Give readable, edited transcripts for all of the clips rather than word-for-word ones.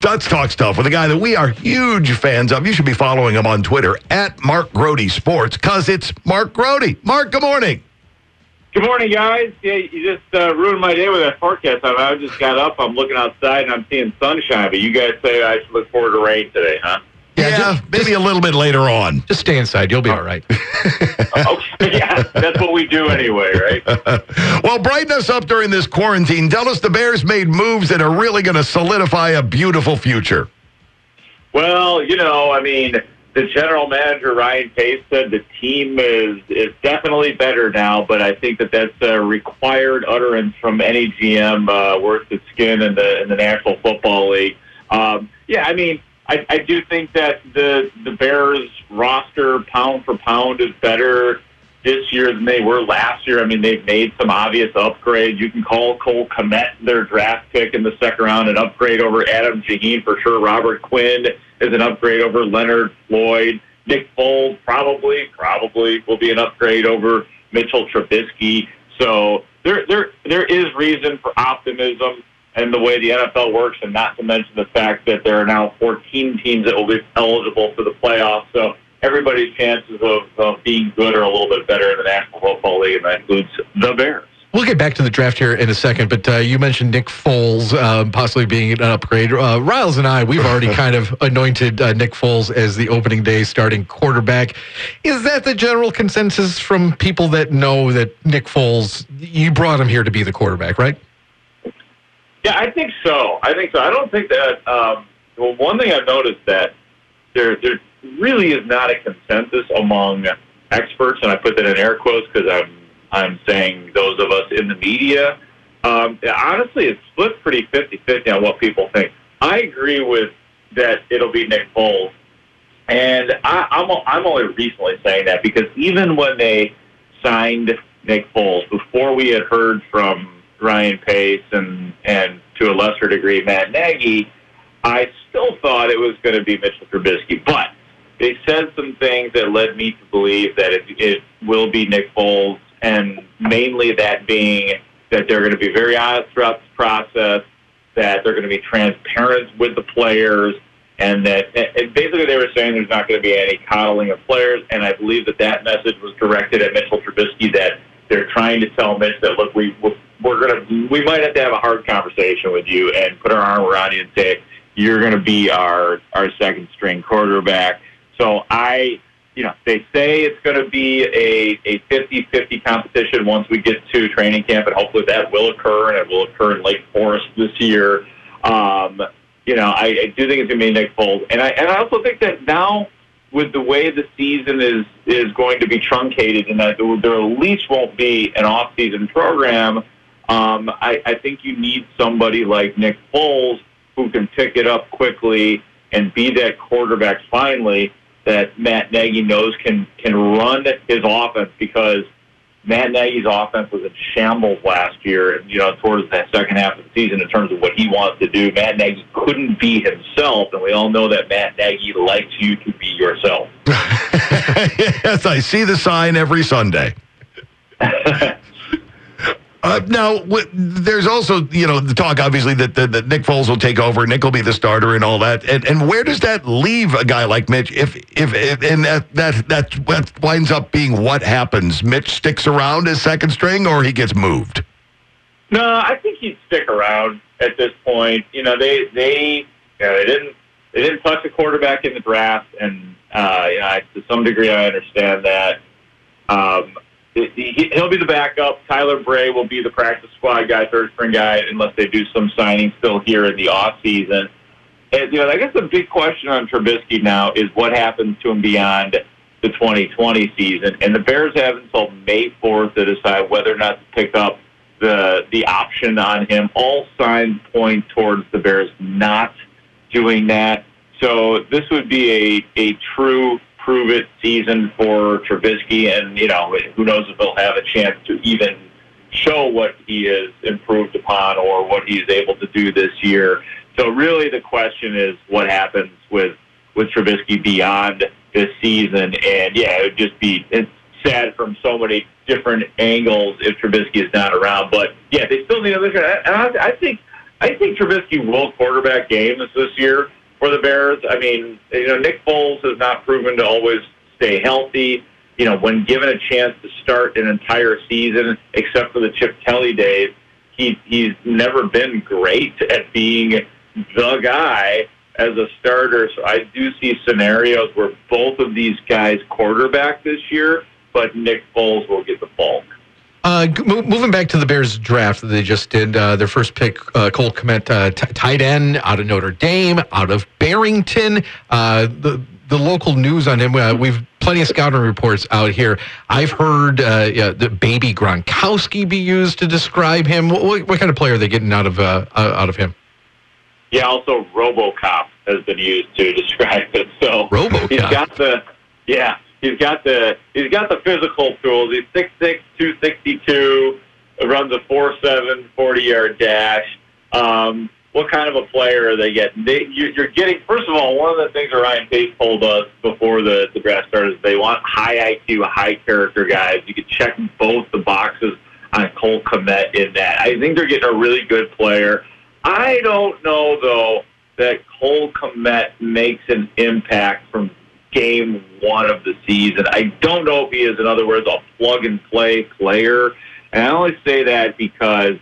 Let's talk stuff with a guy that we are huge fans of. You should be following him on Twitter, at Mark Grote Sports, because it's Mark Grote. Mark, good morning. Good morning, guys. Yeah, you just ruined my day with that forecast. I just got up, I'm looking outside, and I'm seeing sunshine, but you guys say I should look forward to rain today, huh? Yeah, maybe a little bit later on. Just stay inside. You'll be all right. Okay, yeah, that's what we do anyway, right? Well, brighten us up during this quarantine. Tell us the Bears made moves that are really going to solidify a beautiful future. Well, the general manager, Ryan Pace, said the team is definitely better now, but I think that's a required utterance from any GM worth its skin in the National Football League. I do think that the Bears roster, pound for pound, is better this year than they were last year. I mean, they've made some obvious upgrades. You can call Cole Kmet their draft pick in the second round an upgrade over Adam Shaheen for sure. Robert Quinn is an upgrade over Leonard Floyd. Nick Foles probably will be an upgrade over Mitchell Trubisky. So there is reason for optimism and the way the NFL works, and not to mention the fact that there are now 14 teams that will be eligible for the playoffs. So everybody's chances of being good are a little bit better in the National Football League, and that includes the Bears. We'll get back to the draft here in a second, but you mentioned Nick Foles possibly being an upgrade. Riles and I, we've already kind of anointed Nick Foles as the opening day starting quarterback. Is that the general consensus from people that know that Nick Foles, you brought him here to be the quarterback, right? Yeah, I think so. I don't think that one thing I've noticed that there really is not a consensus among experts, and I put that in air quotes because I'm saying those of us in the media. Honestly, it's split pretty 50-50 on what people think. I agree with that it'll be Nick Foles, and I'm only recently saying that because even when they signed Nick Foles, before we had heard from Ryan Pace and to a lesser degree Matt Nagy, I still thought it was going to be Mitchell Trubisky. But they said some things that led me to believe that it will be Nick Foles, and mainly that being that they're going to be very honest throughout the process, that they're going to be transparent with the players, and that and basically they were saying there's not going to be any coddling of players, and I believe that message was directed at Mitchell Trubisky, that they're trying to tell Mitch that, look, we might have to have a hard conversation with you and put our arm around you and say, you're going to be our second string quarterback. So they say it's going to be a 50-50 competition once we get to training camp, and hopefully that will occur, and it will occur in Lake Forest this year. I do think it's going to be Nick Foles. And I also think that now, with the way the season is going to be truncated, and that there at least won't be an off-season program, I think you need somebody like Nick Foles who can pick it up quickly and be that quarterback finally that Matt Nagy knows can run his offense, because Matt Nagy's offense was in shambles last year, towards that second half of the season in terms of what he wants to do. Matt Nagy couldn't be himself, and we all know that Matt Nagy likes you to be yourself. Yes, I see the sign every Sunday. Now, there's also, the talk, obviously, that Nick Foles will take over, Nick will be the starter and all that. And where does that leave a guy like Mitch if and that winds up being what happens? Mitch sticks around as second string, or he gets moved? No, I think he'd stick around at this point. They didn't touch a quarterback in the draft, and to some degree I understand that. He'll be the backup. Tyler Bray will be the practice squad guy, third string guy, unless they do some signing still here in the off season. And, I guess the big question on Trubisky now is what happens to him beyond the 2020 season. And the Bears have until May 4th to decide whether or not to pick up the option on him. All signs point towards the Bears not doing that. So this would be a true prove-it season for Trubisky, and, who knows if he'll have a chance to even show what he has improved upon or what he's able to do this year. So really the question is what happens with Trubisky beyond this season. And, yeah, it would just be sad from so many different angles if Trubisky is not around. But, yeah, they still need another guy. And I think I think Trubisky will quarterback games this year for the Bears. I mean, Nick Foles has not proven to always stay healthy. When given a chance to start an entire season, except for the Chip Kelly days, he's never been great at being the guy as a starter. So I do see scenarios where both of these guys quarterback this year, but Nick Foles will get the bulk. Moving back to the Bears draft that they just did, their first pick, Cole Kmet, tight end out of Notre Dame, out of Barrington. The local news on him, we've plenty of scouting reports out here. I've heard the baby Gronkowski be used to describe him. What kind of player are they getting out of him? Yeah, also RoboCop has been used to describe it. So RoboCop. He's got the physical tools. He's 6'6", 262, runs a 4.7 40-yard dash. What kind of a player are they getting? You're getting, first of all, one of the things that Ryan Pace told us before the draft started is they want high IQ, high character guys. You can check both the boxes on Cole Kmet in that. I think they're getting a really good player. I don't know, though, that Cole Kmet makes an impact from game one of the season. I don't know if he is, in other words, a plug-and-play player. And I only say that because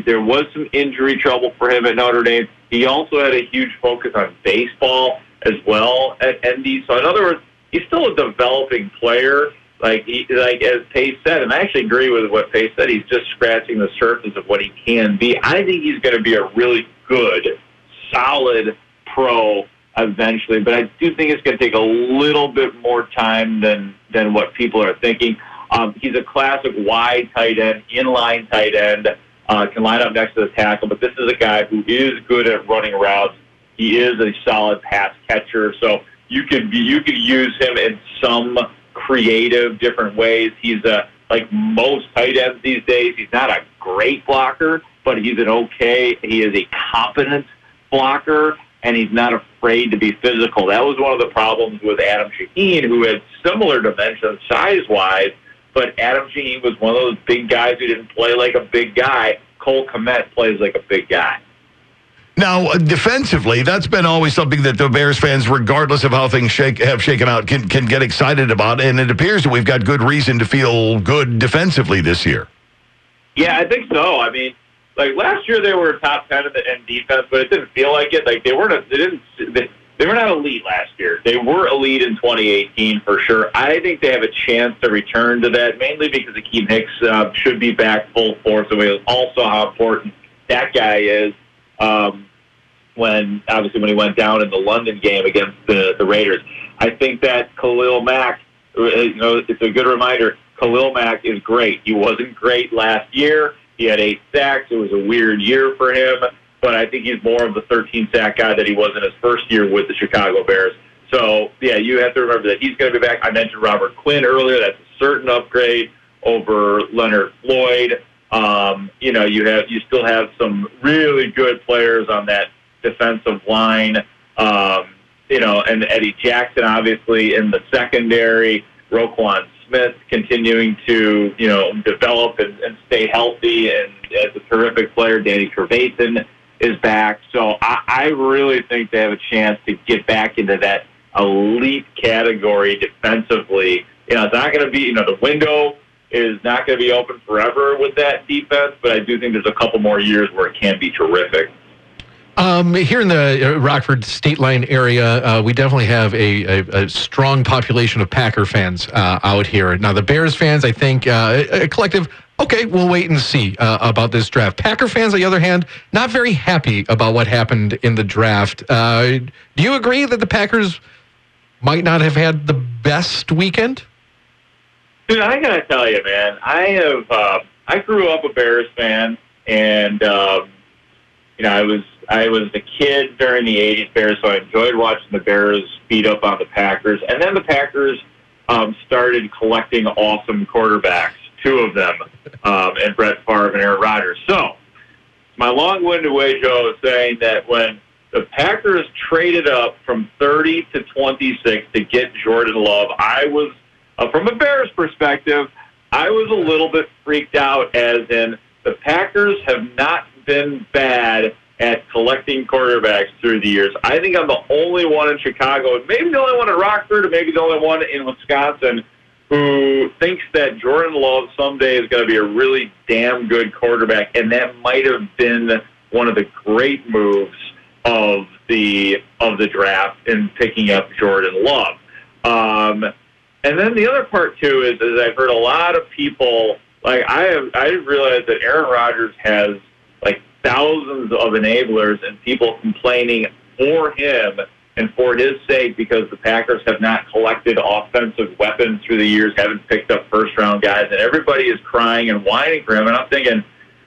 there was some injury trouble for him at Notre Dame. He also had a huge focus on baseball as well at ND. So, in other words, he's still a developing player. Like as Pace said, and I actually agree with what Pace said, he's just scratching the surface of what he can be. I think he's going to be a really good, solid pro eventually, but I do think it's going to take a little bit more time than what people are thinking. He's a classic wide tight end, inline tight end, can line up next to the tackle, but this is a guy who is good at running routes. He is a solid pass catcher, so you could use him in some creative, different ways. He's like most tight ends these days. He's not a great blocker, but he is a competent blocker, and he's not afraid to be physical. That was one of the problems with Adam Shaheen, who had similar dimensions size-wise, but Adam Shaheen was one of those big guys who didn't play like a big guy. Cole Kmet plays like a big guy. Now, defensively, that's been always something that the Bears fans, regardless of how things have shaken out, can get excited about, and it appears that we've got good reason to feel good defensively this year. Yeah, I think so. I mean, like last year they were top 10 in defense, but it didn't feel like it. Like they were not elite last year. They were elite in 2018 for sure. I think they have a chance to return to that, mainly because Akeem Hicks should be back full force. So also how important that guy is. When he went down in the London game against the Raiders. I think that Khalil Mack, it's a good reminder, Khalil Mack is great. He wasn't great last year. He had 8 sacks. It was a weird year for him, but I think he's more of the 13-sack guy that he was in his first year with the Chicago Bears. So, yeah, you have to remember that he's going to be back. I mentioned Robert Quinn earlier. That's a certain upgrade over Leonard Floyd. You still have some really good players on that defensive line, and Eddie Jackson, obviously, in the secondary, Roquan Smith continuing to, develop and stay healthy, and as a terrific player, Danny Trevathan is back. So I really think they have a chance to get back into that elite category defensively. It's not going to be, the window is not going to be open forever with that defense, but I do think there's a couple more years where it can be terrific. Here in the Rockford state line area, we definitely have a strong population of Packer fans out here. Now, the Bears fans, I think, a collective, okay, we'll wait and see about this draft. Packer fans, on the other hand, not very happy about what happened in the draft. Do you agree that the Packers might not have had the best weekend? Dude, I got to tell you, man, I grew up a Bears fan, and, I was a kid during the 80s Bears, so I enjoyed watching the Bears beat up on the Packers. And then the Packers started collecting awesome quarterbacks, 2 of them, and Brett Favre and Aaron Rodgers. So my long-winded way, Joe, is saying that when the Packers traded up from 30 to 26 to get Jordan Love, I was, from a Bears perspective, I was a little bit freaked out, as in the Packers have not been bad at collecting quarterbacks through the years. I think I'm the only one in Chicago, and maybe the only one in Rockford, or maybe the only one in Wisconsin, who thinks that Jordan Love someday is going to be a really damn good quarterback, and that might have been one of the great moves of the draft in picking up Jordan Love. And then the other part too is I've heard a lot of people, like I realized that Aaron Rodgers has like thousands of enablers and people complaining for him and for his sake because the Packers have not collected offensive weapons through the years, haven't picked up first-round guys, and everybody is crying and whining for him. And I'm thinking,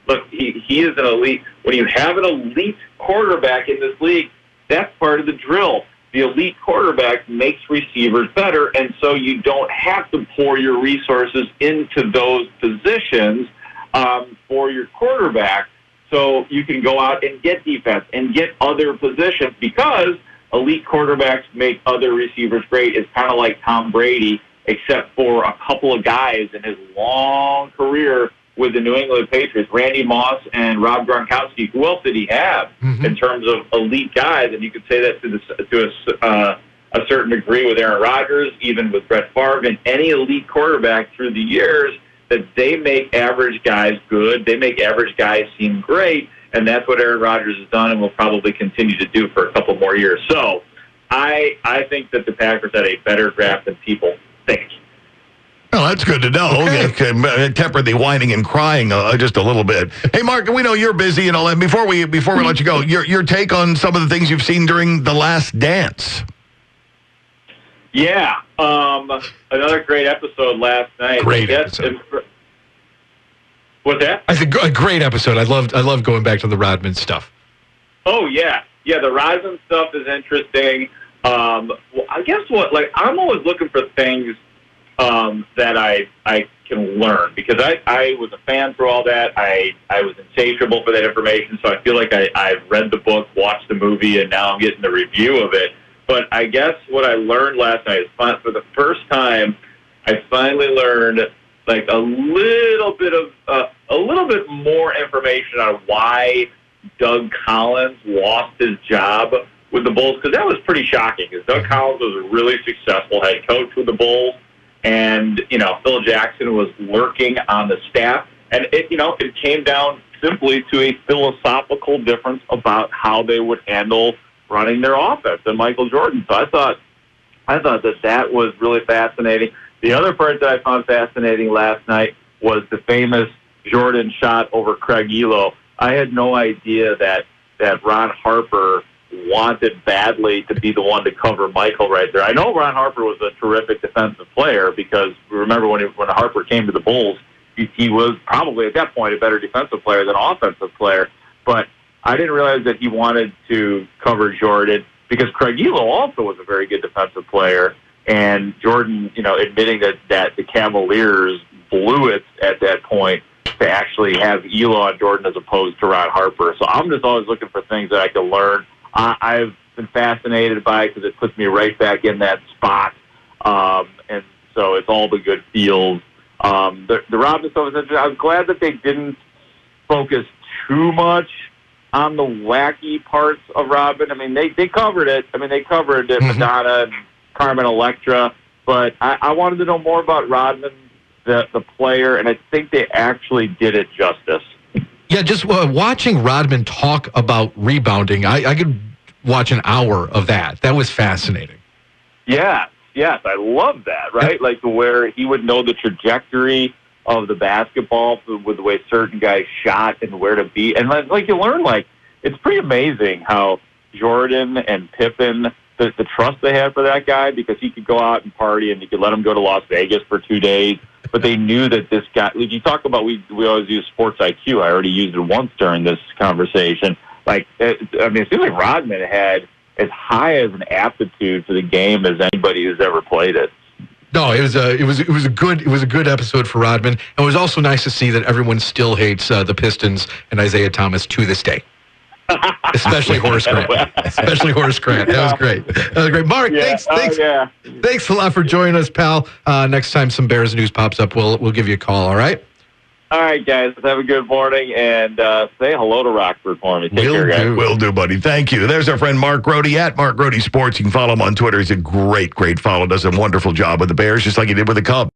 look, he is an elite. When you have an elite quarterback in this league, that's part of the drill. The elite quarterback makes receivers better, and so you don't have to pour your resources into those positions for your quarterback. So you can go out and get defense and get other positions because elite quarterbacks make other receivers great. It's kind of like Tom Brady, except for a couple of guys in his long career with the New England Patriots, Randy Moss and Rob Gronkowski. Who else did he have in terms of elite guys? And you could say that to a certain degree with Aaron Rodgers, even with Brett Favre, and any elite quarterback through the years, that they make average guys good. They make average guys seem great, and that's what Aaron Rodgers has done and will probably continue to do for a couple more years. So I think that the Packers had a better draft than people think. Well, that's good to know. Okay. Temper the whining and crying just a little bit. Hey, Mark, we know you're busy and all that. Before we let you go, your take on some of the things you've seen during The Last Dance. Yeah, another great episode last night. Great episode. What's that? I think a great episode. I loved going back to the Rodman stuff. Oh yeah, the Rodman stuff is interesting. Well, I guess I'm always looking for things that I can learn because I was a fan through all that. I was insatiable for that information, so I feel like I've read the book, watched the movie, and now I'm getting the review of it. But I guess what I learned last night is for the first time, I finally learned like a little bit more information on why Doug Collins lost his job with the Bulls, because that was pretty shocking. Because Doug Collins was a really successful head coach with the Bulls, and Phil Jackson was lurking on the staff, and it came down simply to a philosophical difference about how they would handle running their offense and Michael Jordan. So I thought that was really fascinating. The other part that I found fascinating last night was the famous Jordan shot over Craig Elo. I had no idea that Ron Harper wanted badly to be the one to cover Michael right there. I know Ron Harper was a terrific defensive player because remember when Harper came to the Bulls, he was probably at that point a better defensive player than offensive player. But I didn't realize that he wanted to cover Jordan because Craig Elo also was a very good defensive player. And Jordan, admitting that the Cavaliers blew it at that point to actually have Elo on Jordan as opposed to Ron Harper. So I'm just always looking for things that I can learn. I've been fascinated by it because it puts me right back in that spot. And so it's all the good feels. The Rodman stuff was interesting. I was glad that they didn't focus too much on the wacky parts of Rodman. I mean, they covered it. I mean, they covered it, Madonna and Carmen Electra. But I wanted to know more about Rodman, the player, and I think they actually did it justice. Yeah, just watching Rodman talk about rebounding, I could watch an hour of that. That was fascinating. Yes, I love that, right? Like where he would know the trajectory of the basketball with the way certain guys shot and where to be. And like you learn, it's pretty amazing how Jordan and Pippen, the trust they had for that guy, because he could go out and party and you could let him go to Las Vegas for 2 days. But they knew that this guy, like you talk about, we always use sports IQ. I already used it once during this conversation. It seems like Rodman had as high as an aptitude for the game as anybody who's ever played it. No, it was a good episode for Rodman. And it was also nice to see that everyone still hates the Pistons and Isaiah Thomas to this day. Especially Horace Grant. That was great. Mark, thanks a lot for joining us, pal. Next time some Bears news pops up, we'll give you a call, all right? All right, guys. Have a good morning, and say hello to Rockford for me. Take Will care, guys. do. Will do, buddy. Thank you. There's our friend Mark Grote at Mark Grote Sports. You can follow him on Twitter. He's a great follow. Does a wonderful job with the Bears, just like he did with the Cubs.